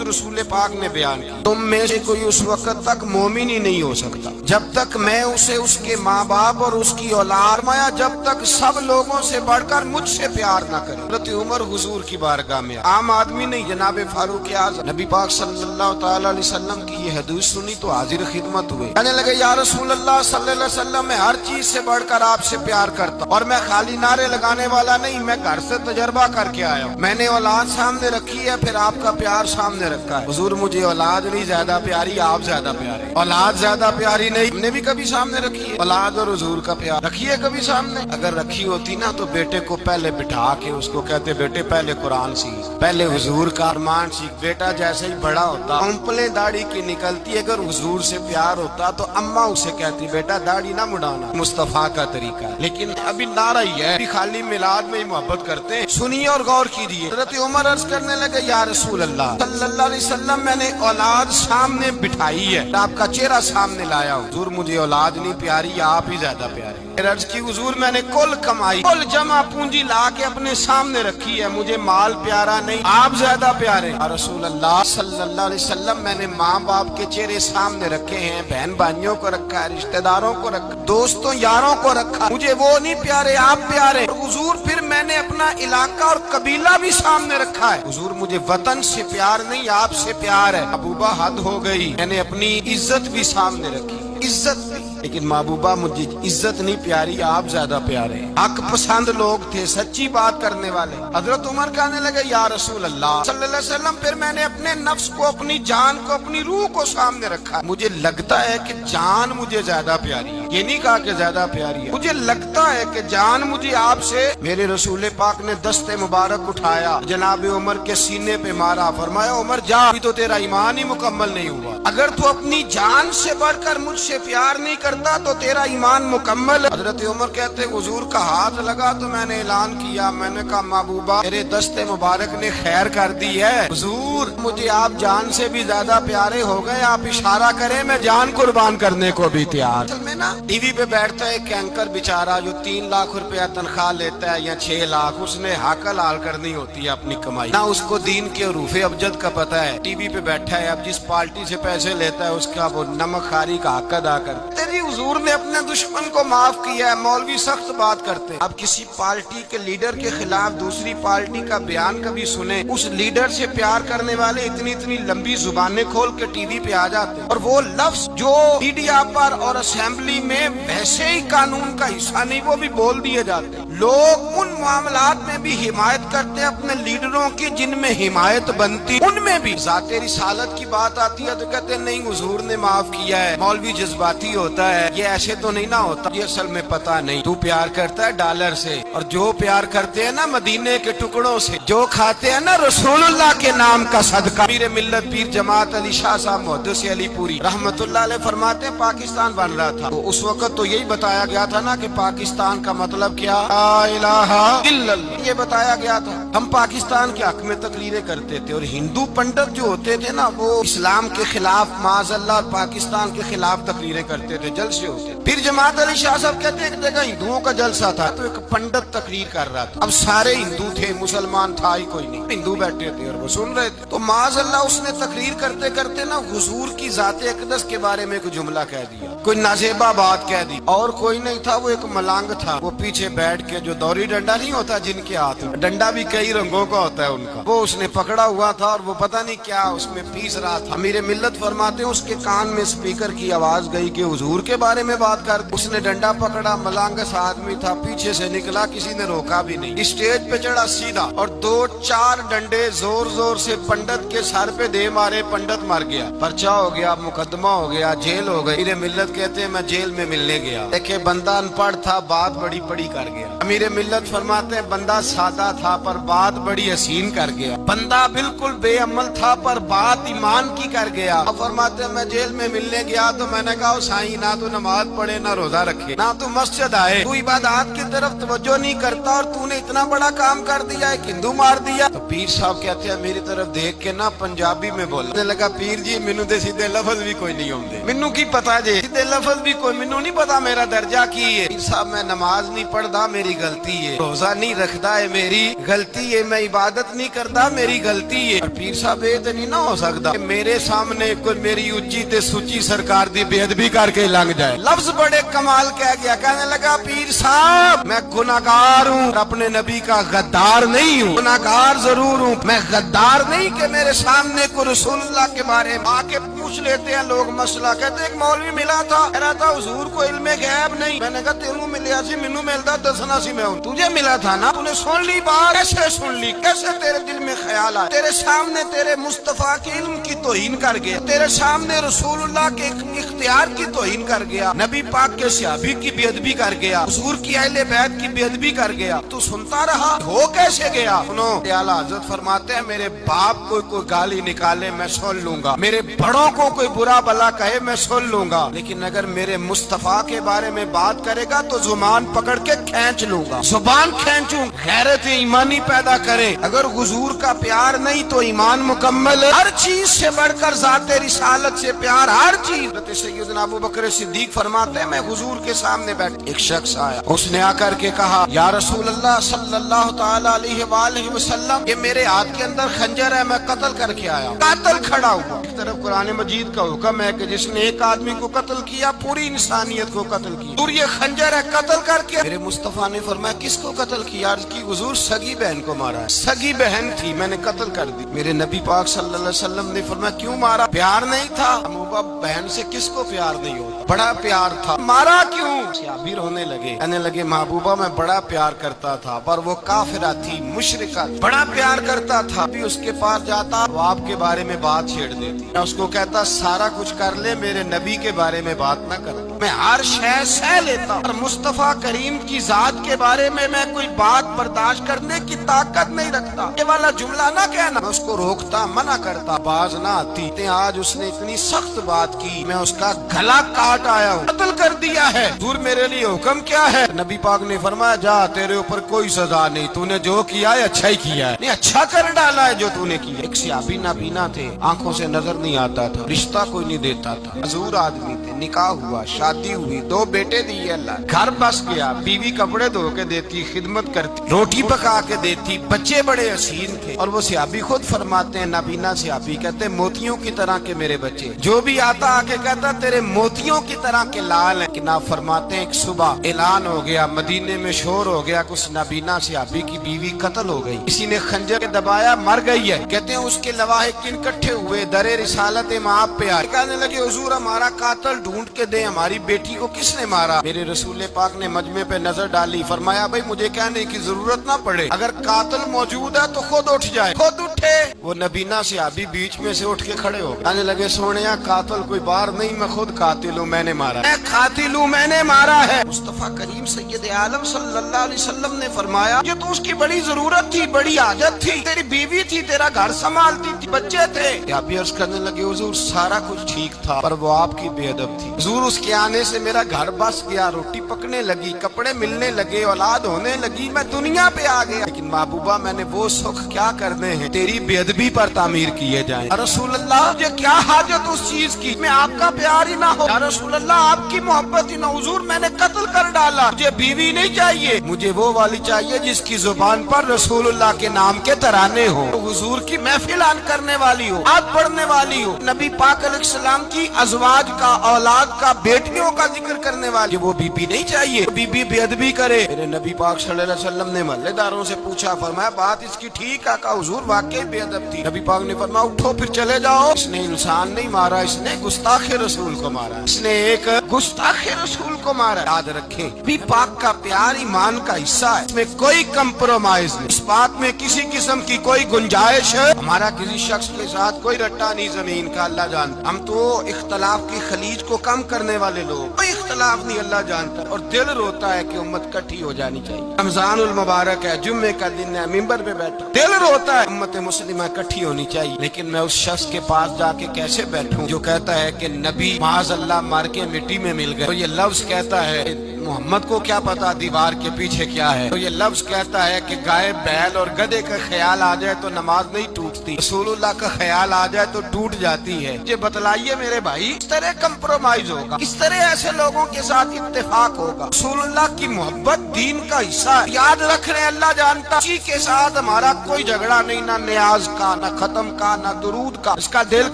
رسول پاک نے بیان کی، تم میں سے کوئی اس وقت تک مومن ہی نہیں ہو سکتا جب تک میں اسے اس کے ماں باپ اور اس کی اولاد فرمایا جب تک سب لوگوں سے بڑھ کر مجھ سے پیار نہ کرے۔ حضرت عمر حضور کی بارگاہ میں عام آدمی نہیں، جناب فاروق اعظم نبی پاک صلی اللہ تعالی علیہ وسلم کی یہ حدیث سنی تو حاضر خدمت ہوئے، کہنے لگے یا رسول اللہ صلی اللہ علیہ وسلم میں ہر چیز سے بڑھ کر آپ سے پیار کرتا ہوں، اور میں خالی نعرے لگانے والا نہیں، میں گھر سے تجربہ کر کے آیا ہوں، میں نے اولاد سامنے رکھی ہے پھر آپ کا پیار سامنے رکھا ہے۔ حضور مجھے اولاد نہیں زیادہ پیاری، آپ زیادہ پیارے، اولاد زیادہ پیاری نہیں، ہم نے بھی کبھی سامنے رکھی ہے اولاد اور حضور کا پیار، رکھی ہے کبھی سامنے؟ اگر رکھی ہوتی نا تو بیٹے کو پہلے بٹھا کے اس کو کہتے بیٹے پہلے قرآن سیکھ، پہلے حضور کا ارمان سیکھ۔ بیٹا جیسے ہی بڑا ہوتا امپلیں داڑھی کی نکلتی، اگر حضور سے پیار ہوتا تو اماں اسے کہتی بیٹا داڑھی نہ مڈانا، مصطفیٰ کا طریقہ ہے، لیکن ابھی نعرہ ہی ہے، خالی میلاد میں ہی محبت کرتے ہیں۔ سنیے اور غور کیجیے، حضرت عمر عرض کرنے لگے یا رسول اللہ صلی اللہ علیہ وسلم میں نے اولاد سامنے بٹھائی ہے، آپ کا چہرہ سامنے لایا ہوں، حضور مجھے اولاد نہیں پیاری، آپ ہی زیادہ پیارے۔ عرض کی حضور میں نے کل کمائی کل جمع پونجی لا کے اپنے سامنے رکھی ہے، مجھے مال پیارا نہیں، آپ زیادہ پیارے۔ یا رسول اللہ صلی اللہ علیہ وسلم میں نے ماں باپ کے چہرے سامنے رکھے ہیں، بہن بھائیوں کو رکھا ہے، رشتہ داروں کو رکھا، دوستوں یاروں کو رکھا، مجھے وہ نہیں پیارے آپ پیارے۔ اور حضور پھر میں نے اپنا علاقہ اور قبیلہ بھی سامنے رکھا ہے، حضور مجھے وطن سے پیار نہیں آپ سے پیار ہے۔ محبوبہ حد ہو گئی، میں نے اپنی عزت بھی سامنے رکھی، عزت بھی، لیکن محبوبہ مجھے عزت نہیں پیاری، آپ زیادہ پیارے۔ حق پسند لوگ تھے، سچی بات کرنے والے۔ حضرت عمر کہنے لگے یا رسول اللہ صلی اللہ علیہ وسلم پھر میں نے اپنے نفس کو، اپنی جان کو، اپنی روح کو سامنے رکھا، مجھے لگتا ہے کہ جان مجھے زیادہ پیاری ہے، یہ نہیں کہا کہ زیادہ پیاری ہے، مجھے لگتا ہے کہ جان مجھے آپ سے۔ میرے رسول پاک نے دست مبارک اٹھایا، جناب عمر کے سینے پہ مارا، فرمایا عمر جا، ابھی تو تیرا ایمان ہی مکمل نہیں ہوا، اگر تو اپنی جان سے بڑھ کر مجھ سے پیار نہیں کرتا تو تیرا ایمان مکمل ہے۔ حضرت عمر کہتے حضور کا ہاتھ لگا تو میں نے اعلان کیا، میں نے کہا محبوبہ میرے دست مبارک نے خیر کر دی ہے، حضور مجھے آپ جان سے بھی زیادہ پیارے ہو گئے، آپ اشارہ کریں میں جان قربان کرنے کو بھی تیار۔ اصل میں نا ٹی وی پہ بیٹھتا ہے ایک اینکر بیچارہ جو 3 لاکھ روپیہ تنخواہ لیتا ہے یا 6 لاکھ، اس نے حق حلال کرنی ہوتی ہے اپنی کمائی، نہ اس کو دین کے حروف ابجد کا پتہ ہے، ٹی وی پہ بیٹھا ہے، اب جس پارٹی سے پیسے لیتا ہے اس کا وہ نمک خاری کا حق ادا کر۔ تیری حضور نے اپنے دشمن کو معاف کیا ہے، مولوی سخت بات کرتے ہیں، اب کسی پارٹی کے لیڈر کے خلاف دوسری پارٹی کا بیان کبھی سنیں، اس لیڈر سے پیار کرنے والے اتنی لمبی زبانیں کھول کے ٹی وی پہ آ جاتے ہیں، اور وہ لفظ جو میڈیا پر اور اسمبلی میں ویسے ہی قانون کا حصہ نہیں وہ بھی بول دیے جاتے ہیں۔ لوگ ان معاملات میں بھی حمایت کرتے ہیں اپنے لیڈروں کی جن میں حمایت بنتی، ان میں بھی ذات رسالت کی بات آتی ہے تو کہتے ہیں نہیں حضور نے معاف کیا ہے، مولوی جذباتی ہوتا ہے، یہ ایسے تو نہیں نہ ہوتا، یہ اصل میں پتہ نہیں، تو پیار کرتا ہے ڈالر سے، اور جو پیار کرتے ہیں نا مدینے کے ٹکڑوں سے، جو کھاتے ہیں نا رسول اللہ کے نام کا صدقہ۔ پیر ملت پیر جماعت علی شاہ صاحب محدث علی پوری رحمت اللہ علیہ فرماتے ہیں پاکستان بن رہا تھا تو اس وقت تو یہی بتایا گیا تھا نا کہ پاکستان کا مطلب کیا، لا الہ الا اللہ، یہ بتایا گیا تھا۔ ہم پاکستان کے حق میں تقریریں کرتے تھے، اور ہندو پنڈت جو ہوتے تھے نا وہ اسلام کے خلاف معاذ اللہ پاکستان کے خلاف تقریریں کرتے تھے، جلسے ہوتے تھے۔ پھر جماعت علی شاہ صاحب کہتے ہیں ایک جگہ ہندوؤں کا جلسہ تھا تو ایک پنڈت تقریر کر رہا تھا، اب سارے ہندو تھے، مسلمان تھا ہی کوئی نہیں، ہندو بیٹھے تھے اور وہ سن رہے تھے، تو معاذ اللہ اس نے تقریر کرتے کرتے نا حضور کی ذات اقدس کے بارے میں ایک جملہ کہہ دیا، کوئی نازیبا بات کہہ دی، اور کوئی نہیں تھا، وہ ایک ملانگ تھا، وہ پیچھے بیٹھ کے جو دوری ڈنڈا نہیں ہوتا جن کے ہاتھ میں، ڈنڈا بھی کئی رنگوں کا ہوتا ہے ان کا، وہ اس نے پکڑا ہوا تھا اور وہ پتہ نہیں کیا اس میں پیس رہا تھا۔ امیر ملت فرماتے ہیں اس کے کان میں اسپیکر کی آواز گئی کہ حضور کے بارے میں بات کر، اس نے ڈنڈا پکڑا، ملانگس آدمی تھا، پیچھے سے نکلا، کسی نے روکا بھی نہیں، اسٹیج پہ چڑھا سیدھا اور 2-4 ڈنڈے زور زور سے پنڈت کے سر پہ دے مارے، پنڈت مر گیا، پرچہ ہو گیا، مقدمہ ہو گیا، جیل ہو گئی۔ امیر ملت کہتے ہیں میں جیل میں ملنے گیا، دیکھے بندہ ان پڑھ تھا، بات بڑی بڑی کر گیا۔ امیر ملت فرماتے ہیں بندہ سادہ تھا پر بات بڑی حسین کر گیا، بندہ بالکل بے عمل تھا پر بات ایمان کی کر گیا۔ اب فرماتے ہیں میں جیل میں ملنے گیا تو میں نے کہا سائیں نہ تو نماز پڑھے نہ روزہ رکھے نہ تو مسجد آئے، تو عبادات کی طرف توجہ نہیں کرتا اور تو نے اتنا بڑا کام کر دیا، ایک ہندو مار دیا۔ تو پیر صاحب کہتے ہیں میری طرف دیکھ کے نا پنجابی میں بولنے لگا پیر جی مینوں دے سیدھے لفظ بھی کوئی نہیں ہوندے، مینوں کی پتا جے سیدھے लफ्ज भी कोई मैनू नहीं पता मेरा दर्जा की है। पीर साहब मैं नमाज नहीं पढ़दा मेरी गलती है, रोजा नहीं रखदा है मेरी गलती है, मैं इबादत नहीं करदा मेरी गलती है। और पीर साहब ये तो नहीं ना हो सकता कि मेरे सामने कोई मेरी उच्ची ते सुची सरकार दी बेअदबी करके लंघ जाए। लफ्ज बड़े कमाल कह गया, कहने लगा पीर साहब मैं गुनाहगार हूँ, अपने नबी का गद्दार नहीं हूँ। गुनाहगार जरूर हूँ, मैं गद्दार नहीं कि मेरे सामने को रसूलुल्लाह के बारे में आके पूछ लेते हैं लोग मसला। कहते एक मौलवी मिला था, कह रहा था हुजूर को इल्मे गैब नहीं। मैंने कहा तेनू मिलिया सी, मैनू मिलता दसना सी मैं हूं। तुझे मिला था ना, तूने सुन ली बात, कैसे सुन ली, कैसे तेरे दिल में ख्याल आया, तेरे सामने तेरे मुस्तफा के इल्म की तौहीन कर गया, तेरे सामने रसूलुल्लाह के इख्तियार की तौहीन कर गया, नबी पाक के सहाबी की बेअदबी कर गया, हुजूर की अहले बैत की बेअदबी कर गया। तू सुनता रहा, हो कैसे गया? सुनो आला हज़रत फरमाते हैं मेरे बाप को कोई गाली निकाले मैं सुन लूंगा, मेरे बड़ों को कोई बुरा भला कहे मैं सुन लूंगा, लेकिन अगर मेरे मुस्तफा के बारे में बात करेगा तो जुबान पकड़ के खींच लूंगा, जुबान खींचूं। गैरत ईमानी पैदा करे। अगर हुजूर का प्यार नहीं तो ईमान मुकम्मल है। हर चीज से बढ़कर ज़ाते रिसालत से प्यार, हर चीज। सैयदना अबू बकर सिद्दीक फरमाते हैं मैं हुजूर के सामने बैठ, एक शख्स आया, उसने आकर के कहा या रसूल अल्लाह सल्लल्लाहु तआला अलैहि वसल्लम, ये मेरे हाथ के अंदर खंजर है, मैं कत्ल करके आया। कातिल खड़ा हुआ। एक तरफ कुरान मजीद का हुक्म है कि जिसने एक आदमी को कत्ल किया पूरी इंसानियत को कत्ल किया, और ये खंजर है कत्ल करके। मेरे मुस्तफा ने फरमाया किसको कत्ल किया? अर्ज की हुजूर सगी बहन को मारा है। सगी बहन थी, मैंने कत्ल कर दी। मेरे नबी पाक सल्लल्लाहु अलैहि वसल्लम ने फरमाया क्यों मारा? प्यार नहीं था। अबूबा बहन से किसको प्यार नहीं होता? बड़ा प्यार था, मारा क्यों? सहाबी रोने लगे, कहने लगे महबूबा मैं बड़ा प्यार करता था, पर वो काफिरा थी, मुशरिका, बड़ा प्यार करता था। भी उसके पास जाता वो आपके बारे में बात छेड़ देती, मैं उसको कहता सारा कुछ कर ले, मेरे नबी के बारे में बात न कर। मैं हर शय सह लेता, और मुस्तफा करीम की जात के बारे में मैं कोई बात बर्दाश्त करने की ताकत नहीं रखता। ये वाला जुमला ना कहना। मैं उसको रोकता, मना करता, बाज ना आती। आज उसने इतनी सख्त बात की, मैं उसका गला काट आया हूँ, कत्ल कर दिया है। दूर मेरे लिए हुक्म क्या है? नबी पाक ने फरमाया जा तेरे ऊपर कोई सजा नहीं, तूने जो किया है अच्छा ही किया है, नहीं अच्छा कर डाला है जो तूने किया। एक सहाबी नाबीना थे, आंखों से नजर नहीं आता था, रिश्ता कोई नहीं देता था, मजदूर आदमी थे, निकाह हुआ, शादी हुई, 2 बेटे दिए अल्लाह, घर बस गया, बीवी कपड़े धो के देती, खिदमत करती, रोटी पका के देती, बच्चे बड़े हसीन थे। और वो सहाबी खुद फरमाते हैं, नाबीना सहाबी कहते मोतियों की तरह के मेरे बच्चे, जो भी आता आके कहता तेरे मोतियों की तरह के लाल है। कि ना फरमाते हैं एक सुबह ऐलान हो गया, मदीने में शोर हो गया, कुछ नाबीना सहाबी की बीवी कत्ल हो गई, किसी ने खंजर के दबाया, मर गई है। कहते हैं उसके लवाहिकीन इकट्ठे हुए, दरे रिसालत माप पे आए, कहने लगे हुजूर हमारा कातिल ढूंढ के दे, हमारी बेटी को किसने मारा? मेरे रसूल पाक ने मजमे पे नजर डाली, फरमाया भाई मुझे कहने की जरूरत ना पड़े, अगर कातिल मौजूद है तो खुद उठ जाए। खुद उठे। वो नबीना सहाबी बीच में से उठ के खड़े हो, कहने लगे सोनिया कातिल कोई बाहर नहीं, मैं खुद कातिल हूँ, मैंने मारा, मैं कातिल हूँ, मैंने मारा है। मुस्तफा करीम सैयद आलम सल्लल्लाहु अलैहि वसल्लम ने फरमाया ये तो उसकी बड़ी जरूरत थी, बड़ी आदत थी, तेरी बीवी थी, तेरा घर संभालती थी, बच्चे थे। अर्ज करने लगे हुजूर सारा कुछ ठीक था, पर वो आपकी बेअदब थी हुजूर, उसके आने से मेरा घर बस गया, रोटी पकने लगी, कपड़े मिलने लगे, औलाद होने लगी, मैं दुनिया पे आ गया। लेकिन महबूबा मैंने वो सुख क्या करने हैं तेरी बेअदबी पर तामीर किए जाए। रसूल अल्लाह मुझे क्या हाजत उस चीज की, मैं आपका प्यार ही ना हो, या रसूल अल्लाह आपकी मोहब्बत ही ना। हुजूर मैंने कत्ल कर डाला, मुझे बीवी नहीं चाहिए, मुझे वो वाली चाहिए जिसकी जुबान पर रसूलुल्लाह के नाम के तराने हो, हुजूर की महफिल आन करने वाली हो, आज पढ़ने वाली हो, नबी पाक अलैहिस्सलाम की अज़वाज का, औलाद का, बेटियों का जिक्र करने वाली। वो बीबी नहीं चाहिए, बीबी बेअदबी करे। मेरे नबी पाक सल्लल्लाहु अलैहि वसल्लम ने मोहल्लेदारों से पूछा, फरमाया बात इसकी ठीक है? कहा हुजूर वाकई बेअदब थी। नबी पाक ने फरमाया उठो फिर चले जाओ, इसने इंसान नहीं मारा, इसने गुस्ताखे रसूल को मारा, इसने एक गुस्ताखे रसूल को मारा। याद रखें नबी पाक का प्यार ईमान का हिस्सा है, इसमें कोई कंप्रोमाइज नहीं, इस बात में किसी किस्म की कोई गुंजाइश है। हमारा किसी शख्स के साथ कोई रट्टा नहीं जमीन का, अल्लाह जानता। हम तो इख्तलाफ की खलीज को कम करने वाले लोग, कोई इख्तलाफ नहीं, अल्लाह जानता। और दिल रोता है कि उम्मत इकट्ठी हो जानी चाहिए। रमजानुल मुबारक है, जुम्मे का दिन है, मिंबर पे बैठा, दिल रोता है उम्मत मुस्लिमा इकट्ठी होनी चाहिए। लेकिन मैं उस शख्स के पास जाके कैसे बैठूं जो कहता है कि नबी माज़ अल्लाह मार के मिट्टी में मिल गए, तो ये लफ्ज कहता है मोहम्मद को क्या पता दीवार के पीछे क्या है। तो ये लफ्ज कहता है कि गाय बैल और गधे का ख्याल आ जाए तो नमाज नहीं टूटती, रसूलुल्लाह का ख्याल आ जाए तो टूट जाती है। ये बतलाइए मेरे भाई, किस तरह कंप्रोमाइज होगा, किस तरह ऐसे लोगों के साथ इत्तेफाक होगा। रसूलुल्लाह की मोहब्बत दीन का हिस्सा है, याद रख रहे अल्लाह जानता। किसी के साथ हमारा कोई झगड़ा नहीं, ना न्याज का, ना खत्म का, ना दुरूद का। जिसका दिल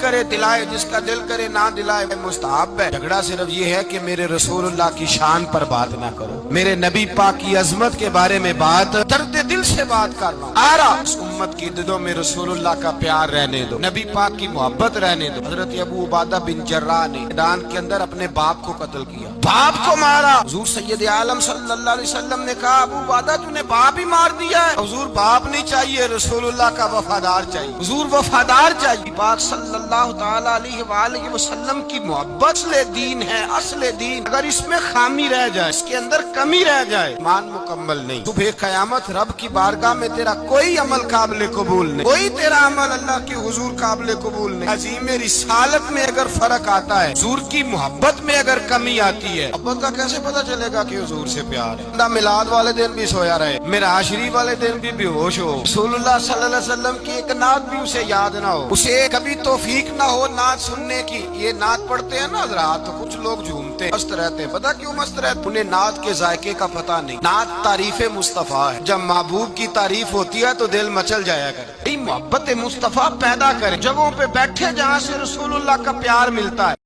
करे दिलाए, जिसका दिल करे ना दिलाए, मुस्ताहब है। झगड़ा सिर्फ ये है कि मेरे रसूलुल्लाह की शान पर बात ना करो, मेरे नबी पाक की अजमत के बारे में बात, दर्द दिल से बात कर रहा हूँ। आ रहा इस उम्मत की दिलों में रसूलुल्लाह का प्यार रहने दो, नबी पाक की मोहब्बत रहने दो। हजरत अबू उबादा बिन जर्राह ने मैदान के अंदर अपने बाप को कत्ल किया, बाप को मारा। हुजूर सैयद आलम सल्लल्लाहु अलैहि वसल्लम ने कहा, अबू उबादा तूने बाप ही मार दिया है। हुजूर बाप नहीं चाहिए, रसूलुल्लाह का वफादार चाहिए। हुजूर वफादार चाहिए। पाक सल्लल्लाहु तआला अलैहि वसल्लम की मोहब्बत असले दीन है, असले दीन। अगर इसमें खामी रह जाए, इसके अंदर कमी रह जाए, ईमान मुकम्मल नहीं। सुबह क़यामत रब की बारगाह में तेरा कोई अमल काबिल कबूल नहीं, कोई तेरा अमल अल्लाह के हुजूर काबिल कबूल नहीं। अजीम रिसालत में अगर फर्क आता है, हुजूर की मोहब्बत में अगर कमी आती है, मोहब्बत का कैसे पता चलेगा कि हुजूर से प्यार है। ना मिलाद वाले दिन भी सोया रहे, मिराशरी वाले दिन भी बेहोश हो, रसूलुल्लाह सल्लल्लाहु अलैहि वसल्लम की एक नात भी उसे याद ना हो, उसे कभी तौफीक ना हो नात सुनने की। ये नात पढ़ते हैं ना हज़रात, तो कुछ लोग झूमते मस्त रहते हैं। पता क्यों मस्त रहते? उन्हें नात के जायके का पता नहीं। नात तारीफे मुस्तफा है, जब महबूब की तारीफ होती है तो दिल मचल जाया करे। मोहब्बत मुस्तफा पैदा करे, जगहों पे बैठे जहाँ से रसूलुल्लाह का प्यार मिलता है।